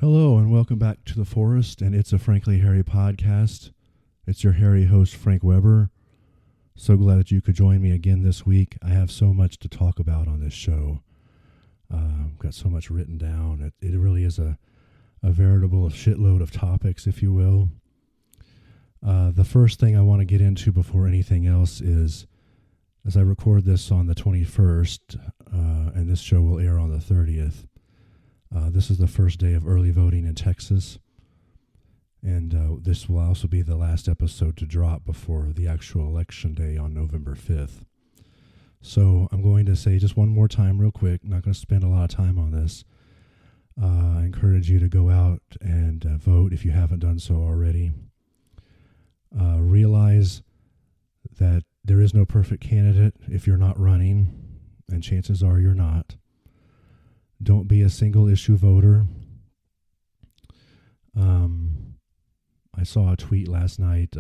Hello and welcome back to The Forest and It's a Frankly Harry podcast. It's your Harry host, Frank Weber. So glad that you could join me again this week. I have so much to talk about on this show. I've got so much written down. It really is a veritable shitload of topics, if you will. The first thing I want to get into before anything else is, as I record this on the 21st, and this show will air on the 30th, this is the first day of early voting in Texas, and this will also be the last episode to drop before the actual election day on November 5th. So I'm going to say just one more time real quick, not going to spend a lot of time on this. I encourage you to go out and vote if you haven't done so already. Realize that there is no perfect candidate if you're not running, and chances are you're not. Don't be a single issue voter. I saw a tweet last night.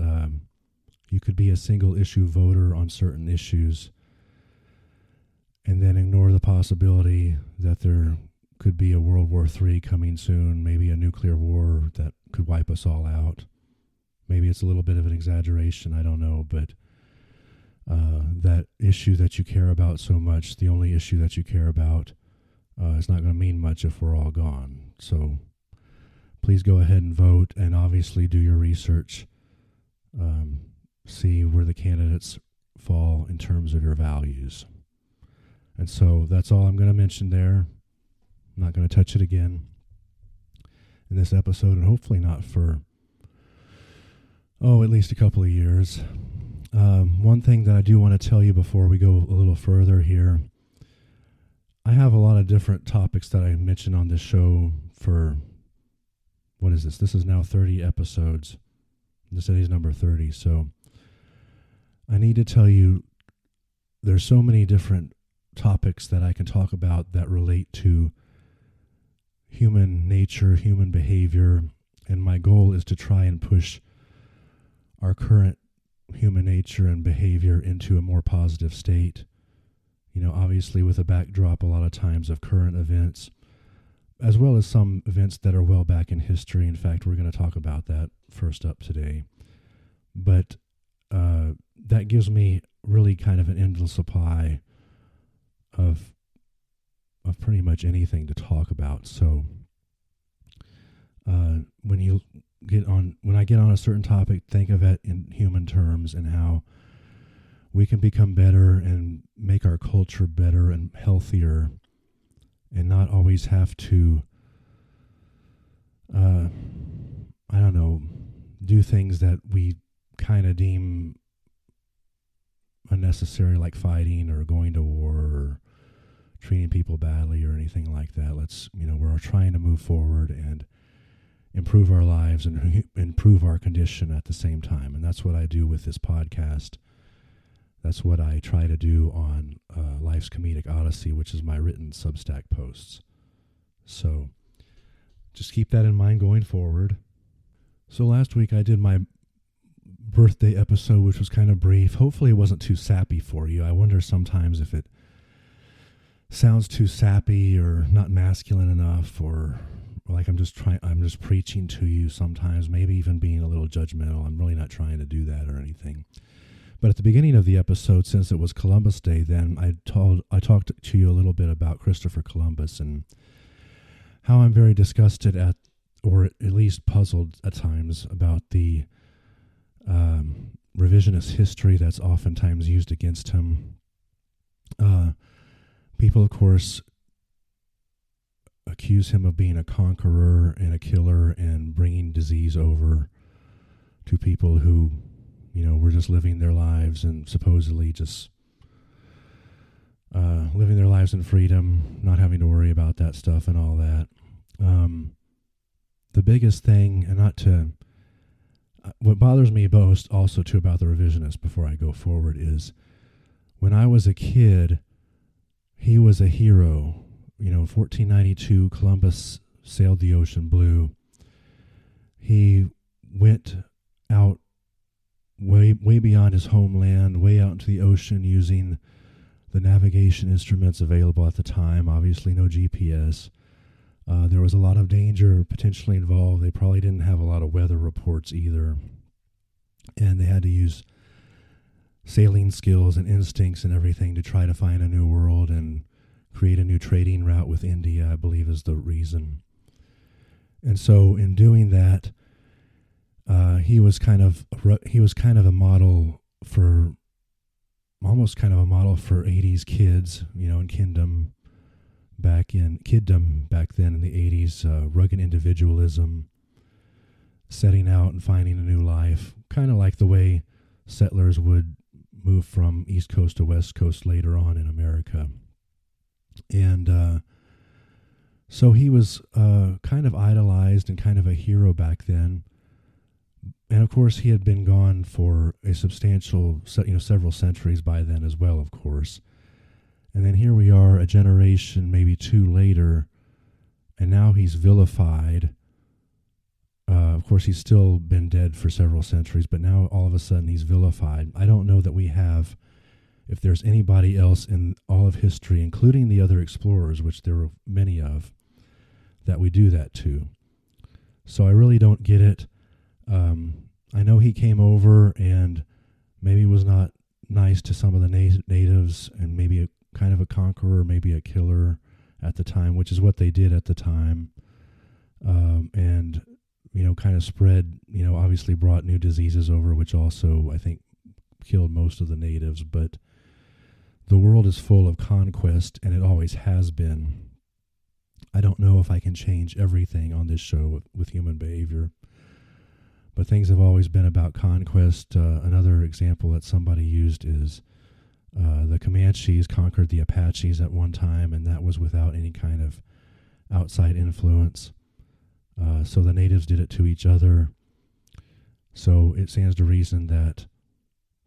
You could be a single issue voter on certain issues and then ignore the possibility that there could be a World War III coming soon, maybe a nuclear war that could wipe us all out. Maybe it's a little bit of an exaggeration, I don't know, but that issue that you care about so much, the only issue that you care about, it's not going to mean much if we're all gone. So please go ahead and vote, and obviously do your research. See where the candidates fall in terms of your values. And so that's all I'm going to mention there. I'm not going to touch it again in this episode, and hopefully not for, at least a couple of years. One thing that I do want to tell you before we go a little further here, I have a lot of different topics that I mentioned on this show for, what is this? This is now 30 episodes. This is number 30. So I need to tell you, there's so many different topics that I can talk about that relate to human nature, human behavior, and my goal is to try and push our current human nature and behavior into a more positive state. You know, obviously with a backdrop a lot of times of current events, as well as some events that are well back in history. In fact, we're going to talk about that first up today. But that gives me really kind of an endless supply of pretty much anything to talk about. So when I get on a certain topic, think of it in human terms and how we can become better and make our culture better and healthier, and not always have to, do things that we kind of deem unnecessary, like fighting or going to war or treating people badly or anything like that. We're trying to move forward and improve our lives and improve our condition at the same time. And that's what I do with this podcast. That's what I try to do on Life's Comedic Odyssey, which is my written Substack posts. So just keep that in mind going forward. So last week I did my birthday episode, which was kind of brief. Hopefully it wasn't too sappy for you. I wonder sometimes if it sounds too sappy or not masculine enough, or like I'm just preaching to you sometimes, maybe even being a little judgmental. I'm really not trying to do that or anything. But at the beginning of the episode, since it was Columbus Day, then I talked to you a little bit about Christopher Columbus and how I'm very disgusted at, or at least puzzled at times, about the revisionist history that's oftentimes used against him. People, of course, accuse him of being a conqueror and a killer and bringing disease over to people who, were just living their lives and supposedly just living their lives in freedom, not having to worry about that stuff and all that. The biggest thing, and what bothers me most also too about the revisionists before I go forward, is when I was a kid, he was a hero. 1492, Columbus sailed the ocean blue. He went out way beyond his homeland, way out into the ocean using the navigation instruments available at the time. Obviously no GPS. There was a lot of danger potentially involved. They probably didn't have a lot of weather reports either. And they had to use sailing skills and instincts and everything to try to find a new world and create a new trading route with India, I believe is the reason. And so in doing that, he was kind of a model for, almost kind of a model for 80s kids, in kiddom back then in the 80s, rugged individualism, setting out and finding a new life, kind of like the way settlers would move from East Coast to West Coast later on in America. And so he was kind of idolized and kind of a hero back then. And of course, he had been gone for a substantial, several centuries by then as well, of course. And then here we are, a generation, maybe two later, and now he's vilified. Of course, he's still been dead for several centuries, but now all of a sudden he's vilified. I don't know that we have, if there's anybody else in all of history, including the other explorers, which there were many of, that we do that to. So I really don't get it. I know he came over and maybe was not nice to some of the natives, and maybe a kind of a conqueror, maybe a killer at the time, which is what they did at the time. And, kind of spread, obviously brought new diseases over, which also, I think, killed most of the natives. But the world is full of conquest, and it always has been. I don't know if I can change everything on this show with human behavior, but things have always been about conquest. Another example that somebody used is the Comanches conquered the Apaches at one time, and that was without any kind of outside influence. So the natives did it to each other. So it stands to reason that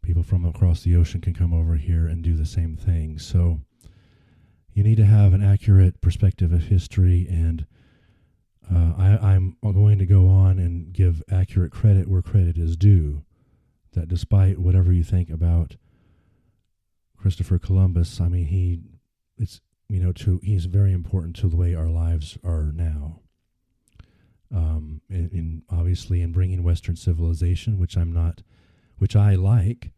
people from across the ocean can come over here and do the same thing. So you need to have an accurate perspective of history, and I'm going to go on and give accurate credit where credit is due, that despite whatever you think about Christopher Columbus, I mean, he's very important to the way our lives are now. Obviously in bringing Western civilization, which I like,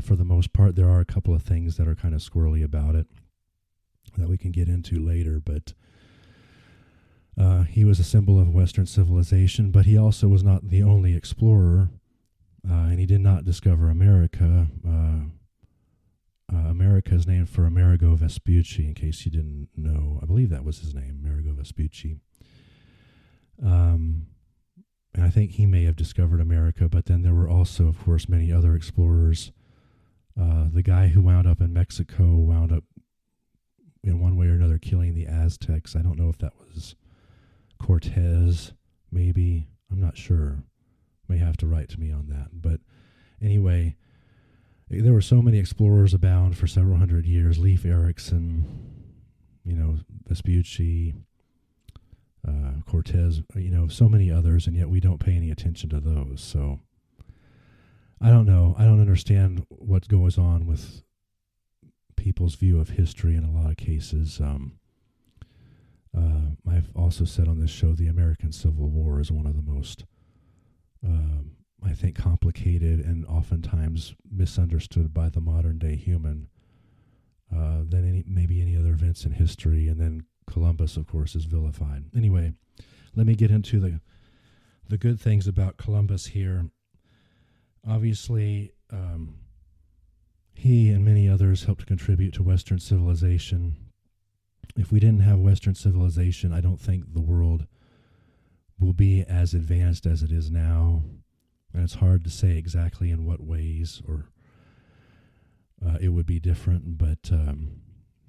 for the most part. There are a couple of things that are kind of squirrely about it that we can get into later, but he was a symbol of Western civilization, but he also was not the only explorer, and he did not discover America. America is named for Amerigo Vespucci, in case you didn't know. I believe that was his name, Amerigo Vespucci. And I think he may have discovered America, but then there were also, of course, many other explorers. The guy who wound up in Mexico wound up, in one way or another, killing the Aztecs. I don't know if that was Cortez, maybe. I'm not sure. May have to write to me on that. But anyway, there were so many explorers abound for several hundred years. Leif Erikson, Vespucci, Cortez, so many others, and yet we don't pay any attention to those. So I don't know. I don't understand what goes on with people's view of history in a lot of cases. I've also said on this show the American Civil War is one of the most, I think, complicated and oftentimes misunderstood by the modern day human than maybe any other events in history. And then Columbus, of course, is vilified. Anyway, let me get into the good things about Columbus here. Obviously, he and many others helped contribute to Western civilization. If we didn't have Western civilization, I don't think the world will be as advanced as it is now. And it's hard to say exactly in what ways or it would be different, but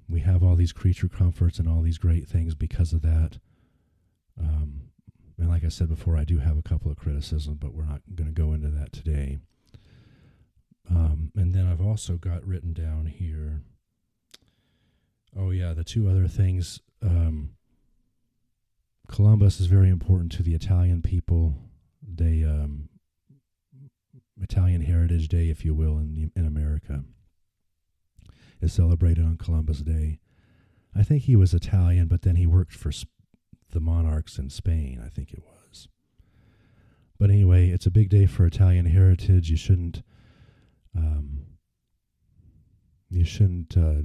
we have all these creature comforts and all these great things because of that. And like I said before, I do have a couple of criticisms, but we're not going to go into that today. And then I've also got written down here, the two other things. Columbus is very important to the Italian people. They Italian Heritage Day, if you will, in America, is celebrated on Columbus Day. I think he was Italian, but then he worked for the Monarchs in Spain, I think it was. But anyway, it's a big day for Italian heritage. You shouldn't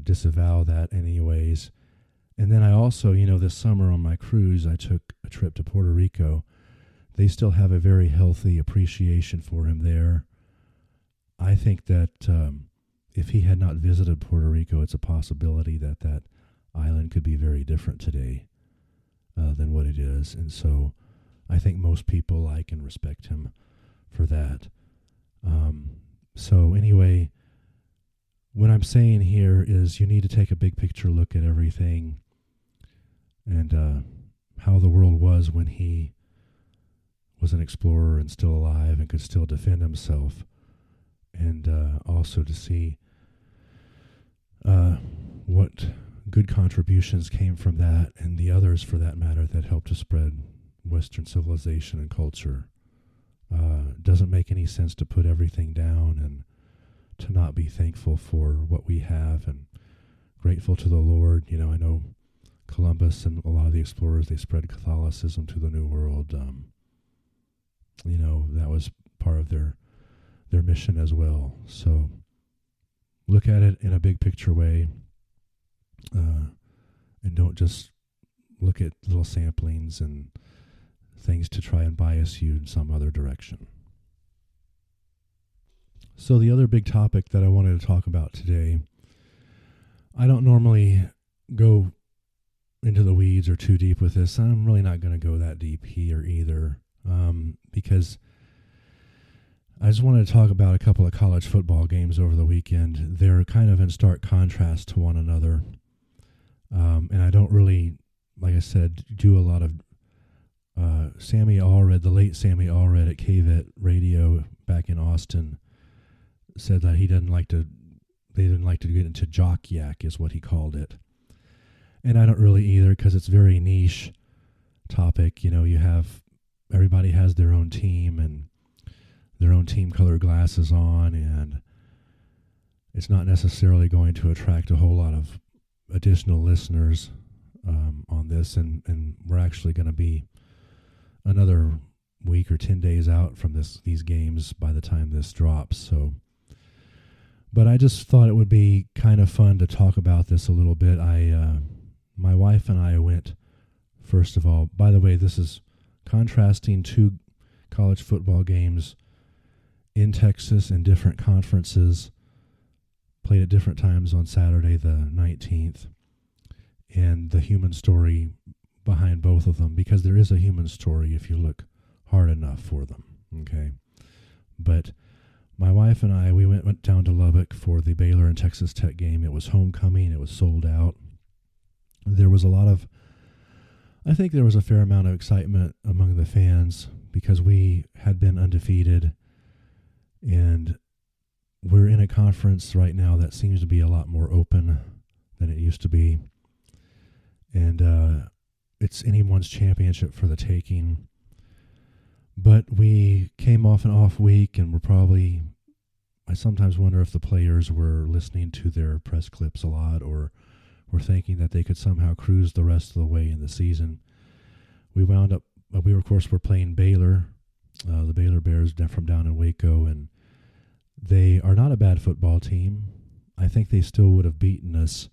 disavow that anyways. And then I also, this summer on my cruise, I took a trip to Puerto Rico. They still have a very healthy appreciation for him there. I think that if he had not visited Puerto Rico, it's a possibility that that island could be very different today than what it is. And so I think most people like and respect him for that. So anyway, what I'm saying here is you need to take a big picture look at everything and how the world was when he was an explorer and still alive and could still defend himself, and also to see what good contributions came from that, and the others, for that matter, that helped to spread Western civilization and culture. Doesn't make any sense to put everything down and to not be thankful for what we have and grateful to the Lord. I know Columbus and a lot of the explorers, they spread Catholicism to the New World. That was part of their mission as well. So look at it in a big picture way, and don't just look at little samplings and things to try and bias you in some other direction. So the other big topic that I wanted to talk about today, I don't normally go into the weeds or too deep with this. I'm really not going to go that deep here either, because I just wanted to talk about a couple of college football games over the weekend. They're kind of in stark contrast to one another, and I don't really, like I said, do a lot of Sammy Allred, the late Sammy Allred at KVET Radio back in Austin, said that they didn't like to get into jock yak, is what he called it. And I don't really either, because it's very niche topic. Everybody has their own team and their own team color glasses on, and it's not necessarily going to attract a whole lot of additional listeners on this, and we're actually going to be another week or 10 days out from these games by the time this drops. So, but I just thought it would be kind of fun to talk about this a little bit. My wife and I went, first of all, by the way, this is contrasting two college football games in Texas in different conferences, played at different times on Saturday the 19th, and the human story behind both of them, because there is a human story if you look hard enough for them, okay? But my wife and I, we went down to Lubbock for the Baylor and Texas Tech game. It was homecoming. It was sold out. There was I think there was a fair amount of excitement among the fans because we had been undefeated, and we're in a conference right now that seems to be a lot more open than it used to be. And it's anyone's championship for the taking. But we came off an off week, and I sometimes wonder if the players were listening to their press clips a lot, or were thinking that they could somehow cruise the rest of the way in the season. We were playing Baylor, the Baylor Bears from down in Waco, and they are not a bad football team. I think they still would have beaten us,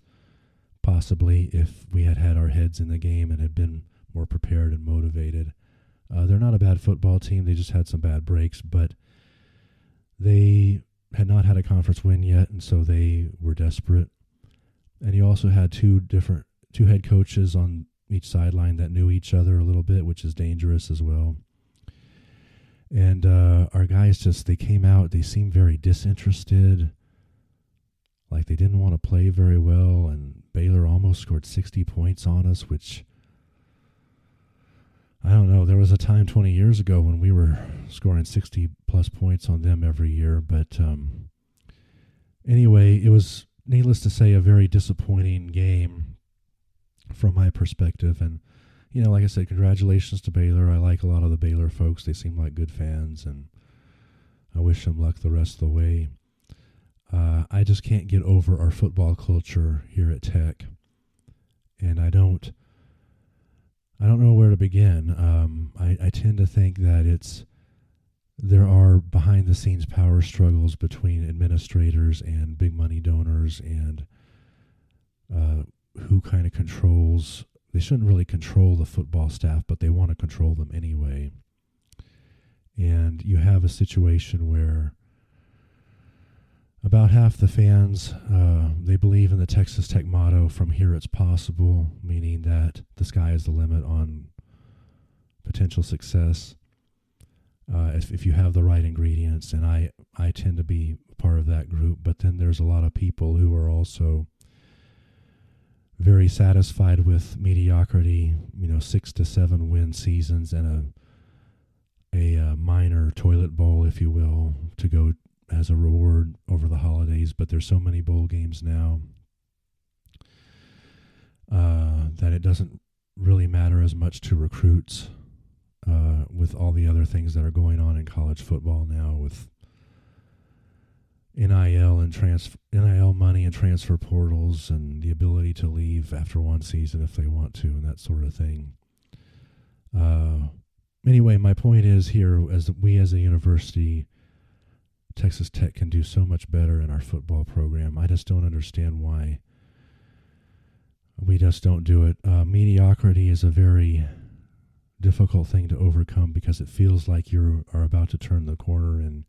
possibly, if we had had our heads in the game and had been more prepared and motivated. They're not a bad football team. They just had some bad breaks, but they had not had a conference win yet, and so they were desperate. And you also had two head coaches on each sideline that knew each other a little bit, which is dangerous as well. And our guys they came out, they seemed very disinterested, like they didn't want to play very well, and Baylor almost scored 60 points on us, which, I don't know, there was a time 20 years ago when we were scoring 60-plus points on them every year. But anyway, it was, needless to say, a very disappointing game from my perspective. And, like I said, congratulations to Baylor. I like a lot of the Baylor folks. They seem like good fans, and I wish them luck the rest of the way. I just can't get over our football culture here at Tech. And I don't I don't know where to begin. I tend to think that there are behind the scenes power struggles between administrators and big money donors, and who kind of controls. They shouldn't really control the football staff, but they want to control them anyway. And you have a situation where about half the fans, they believe in the Texas Tech motto, "From here it's possible," meaning that the sky is the limit on potential success if you have the right ingredients. And I tend to be part of that group. But then there's a lot of people who are also very satisfied with mediocrity, 6 to 7 win seasons and a minor toilet bowl, if you will, to go as a reward over the holidays. But there's so many bowl games now that it doesn't really matter as much to recruits with all the other things that are going on in college football now, with NIL and NIL money and transfer portals and the ability to leave after one season if they want to, and that sort of thing. Anyway, my point is here, as a university, Texas Tech can do so much better in our football program. I just don't understand why we just don't do it. Mediocrity is a very difficult thing to overcome because it feels like you are about to turn the corner and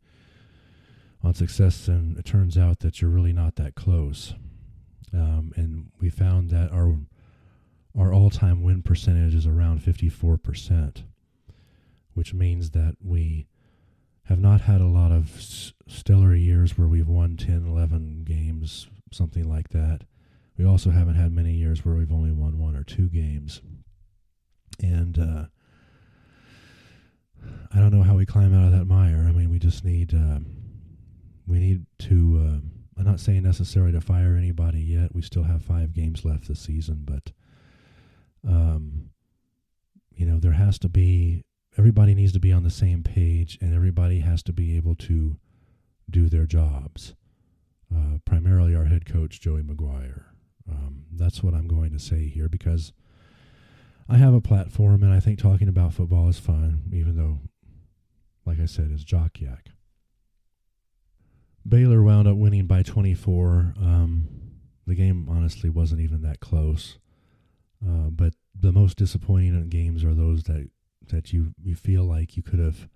on success, and it turns out that you're really not that close. And we found that our all-time win percentage is around 54%, which means that we have not had a lot of stellar years where we've won 10, 11 games, something like that. We also haven't had many years where we've only won 1 or 2 games. And I don't know how we climb out of that mire. I mean, we just need to, I'm not saying necessarily to fire anybody yet. We still have 5 games left this season, but, there has to be, everybody needs to be on the same page, and everybody has to be able to do their jobs. Primarily our head coach, Joey McGuire. That's what I'm going to say here, because I have a platform, and I think talking about football is fun, even though, like I said, it's jock yak. Baylor wound up winning by 24. The game honestly wasn't even that close. But the most disappointing games are those that you feel like you could have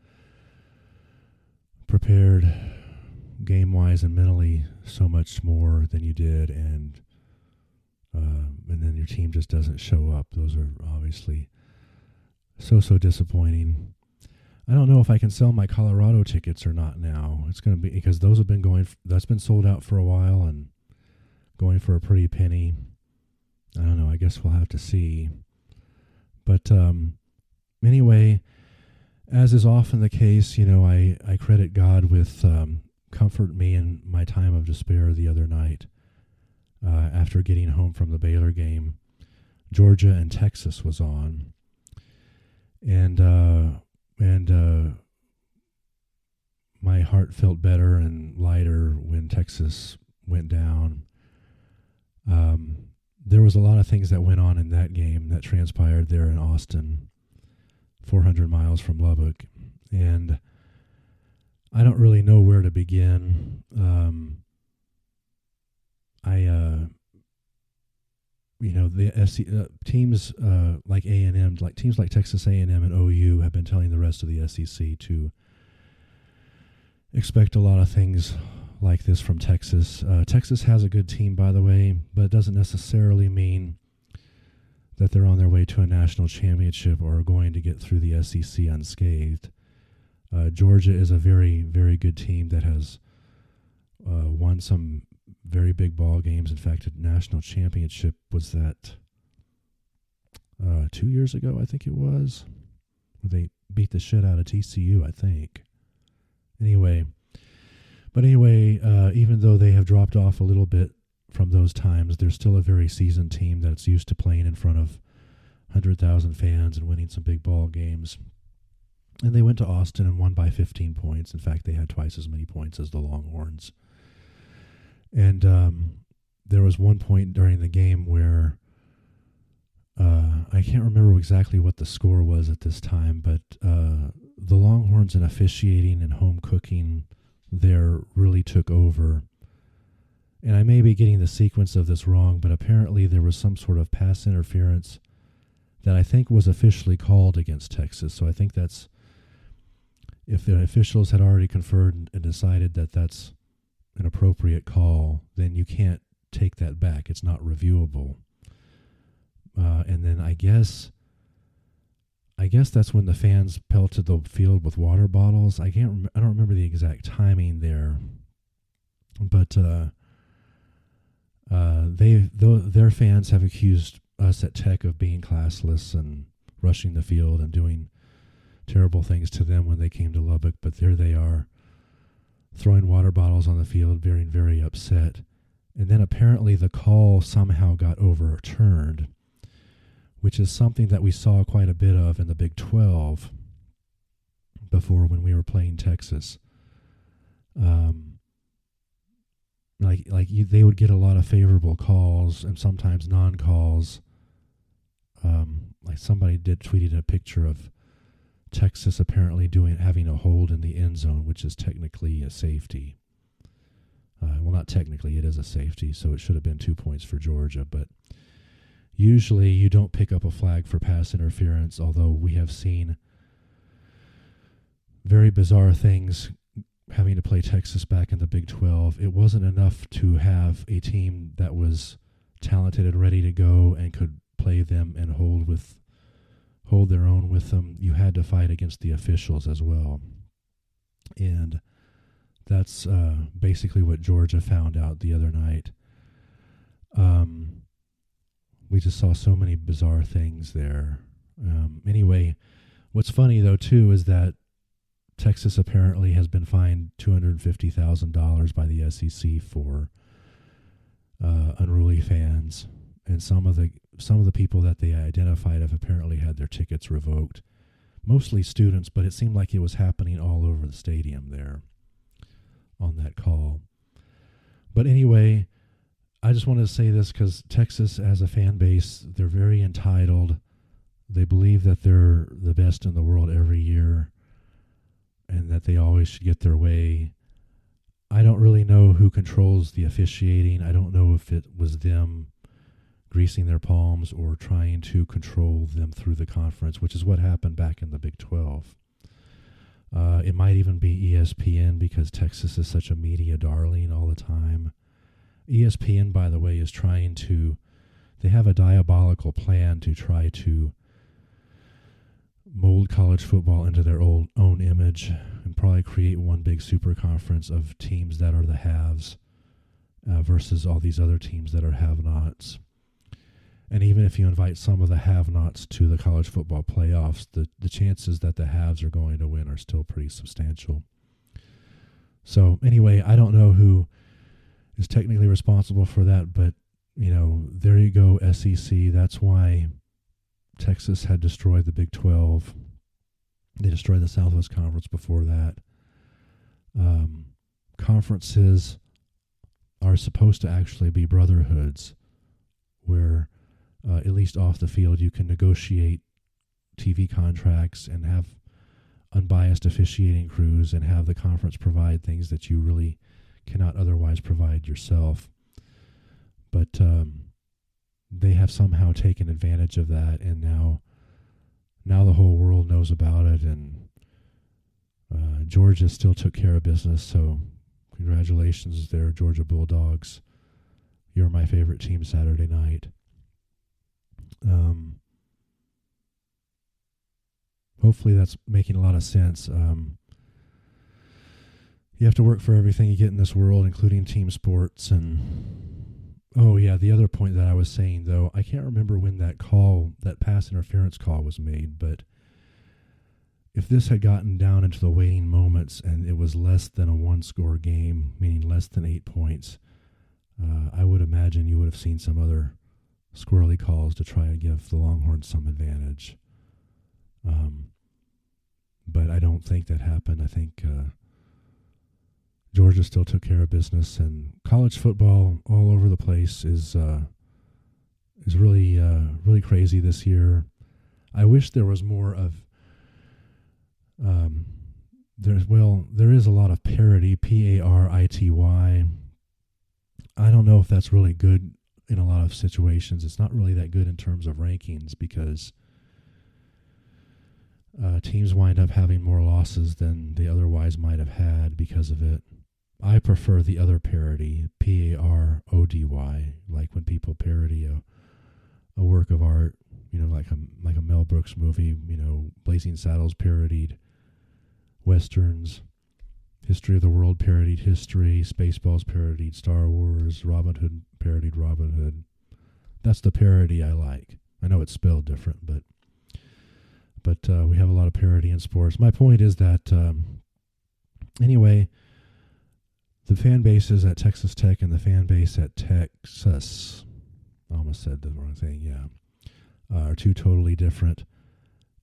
prepared game-wise and mentally so much more than you did, and then your team just doesn't show up. Those are obviously so disappointing. I don't know if I can sell my Colorado tickets or not now. It's going to be, because those have been that's been sold out for a while and going for a pretty penny. I don't know. I guess we'll have to see. But anyway, as is often the case, I credit God with comfort me in my time of despair the other night. After getting home from the Baylor game, Georgia and Texas was on. And my heart felt better and lighter when Texas went down. There was a lot of things that went on in that game that transpired there in Austin, 400 miles from Lubbock. And I don't really know where to begin. The teams like A&M, like teams like Texas A&M and OU have been telling the rest of the SEC to expect a lot of things like this from Texas. Texas has a good team, by the way, but it doesn't necessarily mean that they're on their way to a national championship or are going to get through the SEC unscathed. Georgia is a very, very good team that has won some very big ball games. In fact, a national championship was that 2 years ago, I think it was. They beat the shit out of TCU, I think. Anyway, even though they have dropped off a little bit from those times, they're still a very seasoned team that's used to playing in front of 100,000 fans and winning some big ball games. And they went to Austin and won by 15 points. In fact, they had twice as many points as the Longhorns. And there was one point during the game where I can't remember exactly what the score was at this time, but the Longhorns in officiating and home cooking there really took over. And I may be getting the sequence of this wrong, but apparently there was some sort of pass interference that I think was officially called against Texas. So I think that's, if the officials had already conferred and decided that that's an appropriate call, then you can't take that back. It's not reviewable. And then I guess that's when the fans pelted the field with water bottles. I don't remember the exact timing there, but their fans have accused us at Tech of being classless and rushing the field and doing terrible things to them when they came to Lubbock. But there they are, throwing water bottles on the field, very, very upset. And then apparently the call somehow got overturned, which is something that we saw quite a bit of in the Big 12 before when we were playing Texas. They would get a lot of favorable calls and sometimes non-calls. Like somebody tweeted a picture of Texas apparently having a hold in the end zone, which is technically a safety. Well, not technically, it is a safety, so it should have been 2 points for Georgia, but usually you don't pick up a flag for pass interference, although we have seen very bizarre things having to play Texas back in the Big 12. It wasn't enough to have a team that was talented and ready to go and could play them and hold their own with them. You had to fight against the officials as well. And that's basically what Georgia found out the other night. We just saw so many bizarre things there. Anyway, what's funny, though, too, is that Texas apparently has been fined $250,000 by the SEC for unruly fans, and some of the people that they identified have apparently had their tickets revoked. Mostly students, but it seemed like it was happening all over the stadium there on that call. But anyway, I just wanted to say this because Texas, as a fan base, they're very entitled. They believe that they're the best in the world every year and that they always should get their way. I don't really know who controls the officiating. I don't know if it was them greasing their palms or trying to control them through the conference, which is what happened back in the Big 12. It might even be ESPN because Texas is such a media darling all the time. ESPN, by the way, is they have a diabolical plan to try to mold college football into their own image and probably create one big super conference of teams that are the haves versus all these other teams that are have-nots. And even if you invite some of the have-nots to the college football playoffs, the chances that the haves are going to win are still pretty substantial. So anyway, I don't know who is technically responsible for that, but, there you go, SEC. That's why Texas had destroyed the Big 12. They destroyed the Southwest Conference before that. Conferences are supposed to actually be brotherhoods where, at least off the field, you can negotiate TV contracts and have unbiased officiating crews and have the conference provide things that you really cannot otherwise provide yourself. But they have somehow taken advantage of that, and now the whole world knows about it, and Georgia still took care of business, so congratulations there, Georgia Bulldogs. You're my favorite team Saturday night. Hopefully that's making a lot of sense. You have to work for everything you get in this world, including team sports. And the other point that I was saying, though, I can't remember when that pass interference call was made, but if this had gotten down into the waning moments and it was less than a one-score game, meaning less than 8 points, I would imagine you would have seen some other squirrely calls to try and give the Longhorns some advantage. But I don't think that happened. I think Georgia still took care of business, and college football all over the place is is really crazy this year. I wish there was more of there is a lot of parity, parity. I don't know if that's really good in a lot of situations. It's not really that good in terms of rankings because teams wind up having more losses than they otherwise might have had because of it. I prefer the other parody, parody, like when people parody a work of art, like a Mel Brooks movie. Blazing Saddles parodied Westerns, History of the World parodied history, Spaceballs parodied Star Wars, Robin Hood parodied Robin Hood. That's the parody I like. I know it's spelled different, but we have a lot of parody in sports. My point is that anyway, the fan bases at Texas Tech and the fan base at Texas, I almost said the wrong thing, are two totally different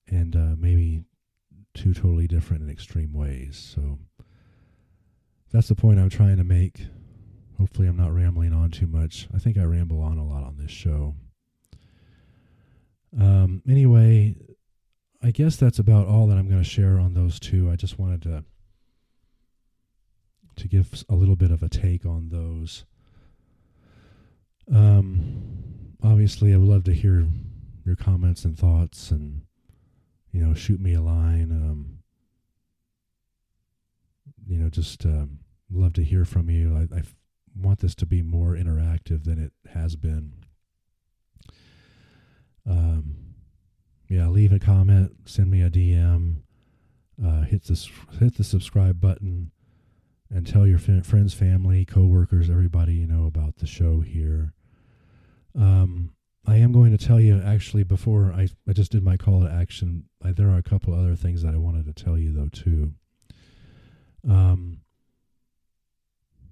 and maybe two totally different in extreme ways. So that's the point I'm trying to make. Hopefully I'm not rambling on too much. I think I ramble on a lot on this show. Anyway, I guess that's about all that I'm going to share on those two. I just wanted to give a little bit of a take on those. Obviously, I would love to hear your comments and thoughts, and shoot me a line. Just love to hear from you. I want this to be more interactive than it has been. Leave a comment, send me a DM, hit the subscribe button, and tell your friends, family, coworkers, everybody about the show here. I am going to tell you, actually, before I just did my call to action, there are a couple other things that I wanted to tell you, though, too. And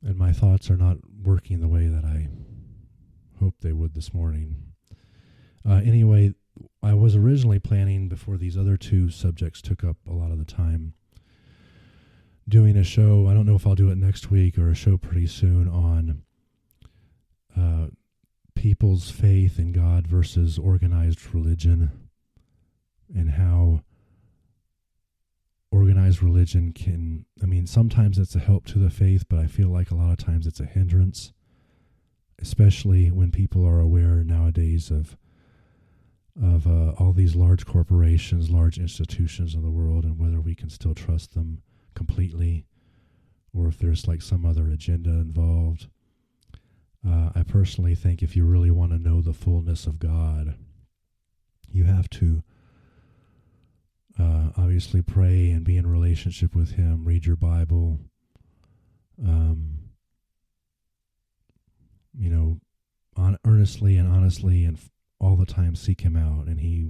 my thoughts are not working the way that I hoped they would this morning. Anyway, I was originally planning, before these other two subjects took up a lot of the time, doing a show. I don't know if I'll do it next week or a show pretty soon on people's faith in God versus organized religion, and how organized religion can, sometimes it's a help to the faith, but I feel like a lot of times it's a hindrance, especially when people are aware nowadays of all these large corporations, large institutions in the world, and whether we can still trust them completely, or if there's like some other agenda involved. I personally think if you really want to know the fullness of God, you have to obviously pray and be in relationship with Him, read your Bible, earnestly and honestly and all the time seek Him out, and He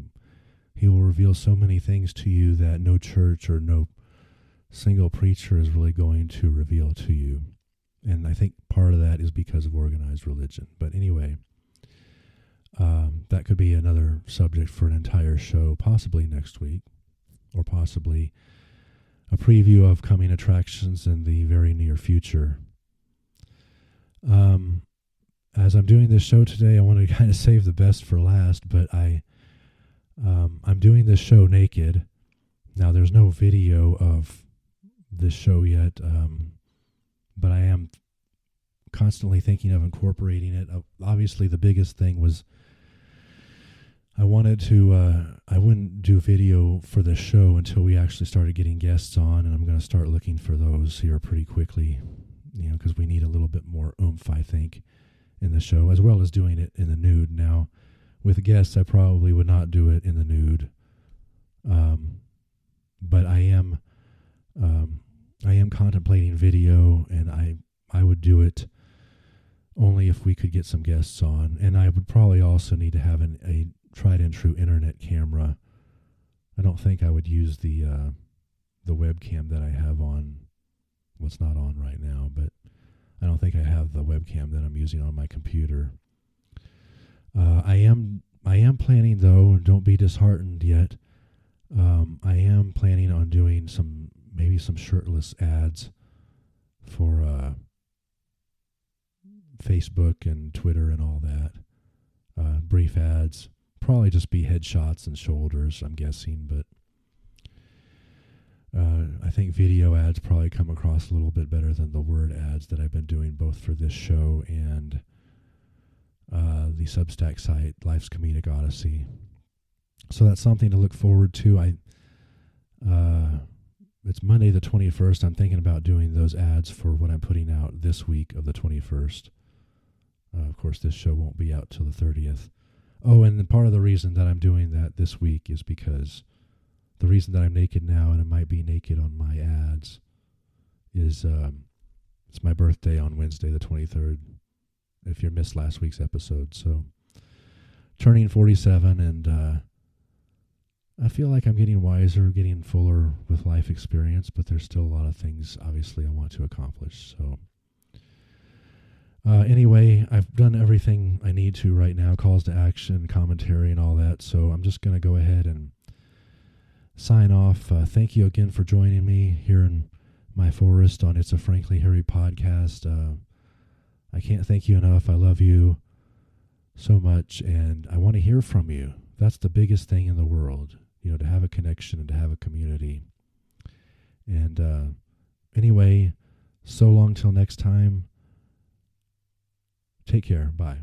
will reveal so many things to you that no church or no single preacher is really going to reveal to you. And I think part of that is because of organized religion. But anyway, that could be another subject for an entire show, possibly next week, or possibly a preview of coming attractions in the very near future. As I'm doing this show today, I want to kind of save the best for last, but I'm doing this show naked. Now, there's no video of this show yet, but I am constantly thinking of incorporating it. Obviously, the biggest thing was I wanted to, I wouldn't do video for the show until we actually started getting guests on, and I'm going to start looking for those here pretty quickly, because we need a little bit more oomph, I think, in the show, as well as doing it in the nude. Now, with guests, I probably would not do it in the nude, but I am contemplating video, and I would do it only if we could get some guests on, and I would probably also need to have a tried and true internet camera. I don't think I would use the webcam that I have on. Well, it's not on right now, but I don't think I have the webcam that I'm using on my computer. I am planning, though, don't be disheartened yet. I am planning on doing maybe some shirtless ads for Facebook and Twitter and all that. brief ads. Probably just be headshots and shoulders, I'm guessing, but I think video ads probably come across a little bit better than the word ads that I've been doing both for this show and the Substack site, Life's Comedic Odyssey. So that's something to look forward to. It's Monday the 21st. I'm thinking about doing those ads for what I'm putting out this week of the 21st. Of course, this show won't be out till the 30th. Oh, and part of the reason that I'm doing that this week is because the reason that I'm naked now and I might be naked on my ads is it's my birthday on Wednesday the 23rd, if you missed last week's episode. So turning 47, and I feel like I'm getting wiser, getting fuller with life experience, but there's still a lot of things, obviously, I want to accomplish. So anyway, I've done everything I need to right now, calls to action, commentary, and all that. So I'm just going to go ahead and sign off. Thank you again for joining me here in my forest on It's a Frankly Hairy podcast. I can't thank you enough. I love you so much, and I want to hear from you. That's the biggest thing in the world, to have a connection and to have a community. And anyway, so long till next time. Take care. Bye.